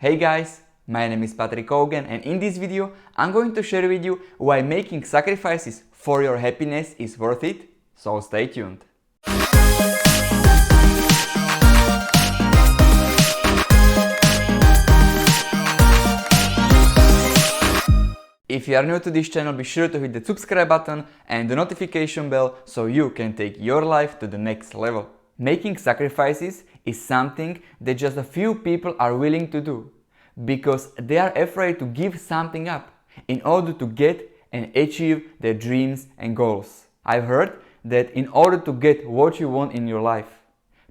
Hey guys, my name is Patrick Hogan, and in this video I'm going to share with you why making sacrifices for your happiness is worth it, so stay tuned. If you are new to this channel, be sure to hit the subscribe button and the notification bell so you can take your life to the next level. Making sacrifices is something that just a few people are willing to do because they are afraid to give something up in order to get and achieve their dreams and goals. I've heard that in order to get what you want in your life,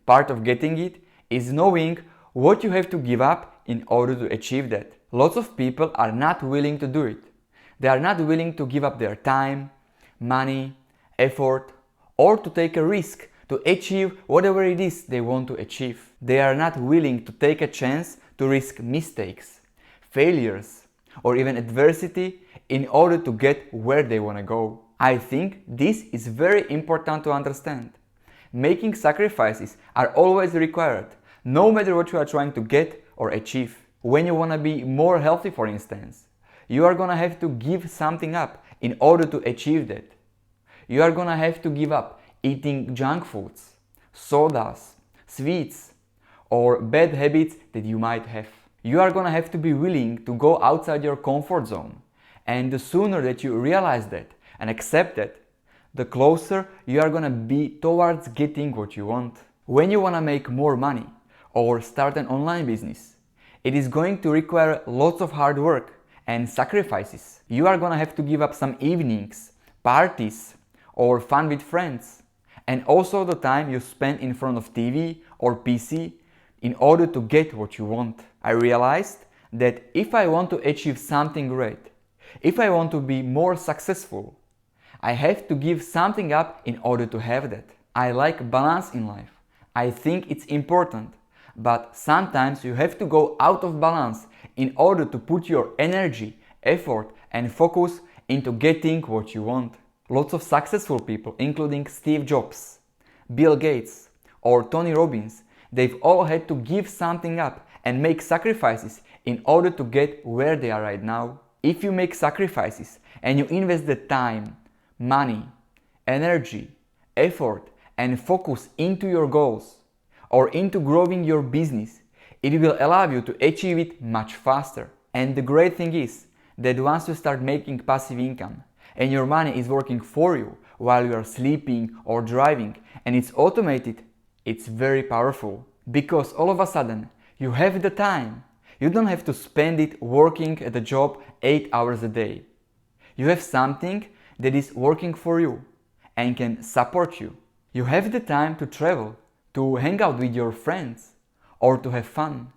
part of getting it is knowing what you have to give up in order to achieve that. Lots of people are not willing to do it. They are not willing to give up their time, money, effort, or to take a risk to achieve whatever it is they want to achieve. They are not willing to take a chance to risk mistakes, failures, or even adversity in order to get where they want to go. I think this is very important to understand. Making sacrifices are always required, no matter what you are trying to get or achieve. When you want to be more healthy, for instance, you are gonna have to give something up in order to achieve that. You are gonna have to give up eating junk foods, sodas, sweets, or bad habits that you might have. You are gonna have to be willing to go outside your comfort zone. And the sooner that you realize that and accept that, the closer you are gonna be towards getting what you want. When you wanna make more money or start an online business, it is going to require lots of hard work and sacrifices. You are gonna have to give up some evenings, parties, or fun with friends, and also the time you spend in front of TV or PC in order to get what you want. I realized that if I want to achieve something great, if I want to be more successful, I have to give something up in order to have that. I like balance in life. I think it's important, but sometimes you have to go out of balance in order to put your energy, effort, and focus into getting what you want. Lots of successful people, including Steve Jobs, Bill Gates, or Tony Robbins, they've all had to give something up and make sacrifices in order to get where they are right now. If you make sacrifices and you invest the time, money, energy, effort, and focus into your goals or into growing your business, it will allow you to achieve it much faster. And the great thing is that once you start making passive income and your money is working for you while you are sleeping or driving and it's automated, it's very powerful because all of a sudden you have the time. You don't have to spend it working at a job 8 hours a day. You have something that is working for you and can support you. You have the time to travel, to hang out with your friends, or to have fun.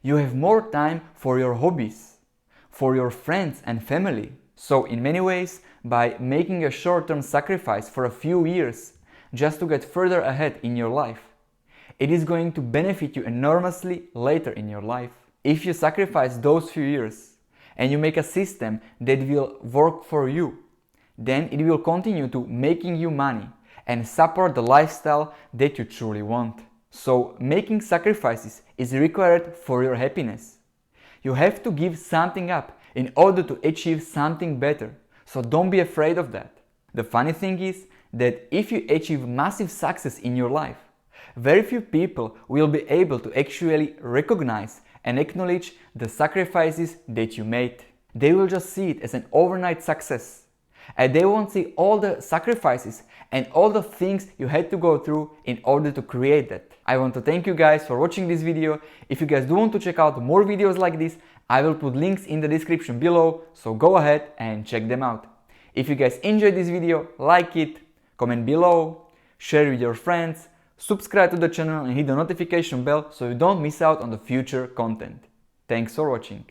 You have more time for your hobbies, for your friends and family. So in many ways, by making a short-term sacrifice for a few years just to get further ahead in your life, it is going to benefit you enormously later in your life. If you sacrifice those few years and you make a system that will work for you, then it will continue to making you money and support the lifestyle that you truly want. So making sacrifices is required for your happiness. You have to give something up in order to achieve something better. So don't be afraid of that. The funny thing is that if you achieve massive success in your life, very few people will be able to actually recognize and acknowledge the sacrifices that you made. They will just see it as an overnight success. And they won't see all the sacrifices and all the things you had to go through in order to create that. I want to thank you guys for watching this video. If you guys do want to check out more videos like this, I will put links in the description below, so go ahead and check them out. If you guys enjoyed this video, like it, comment below, share with your friends, subscribe to the channel and hit the notification bell so you don't miss out on the future content. Thanks for watching.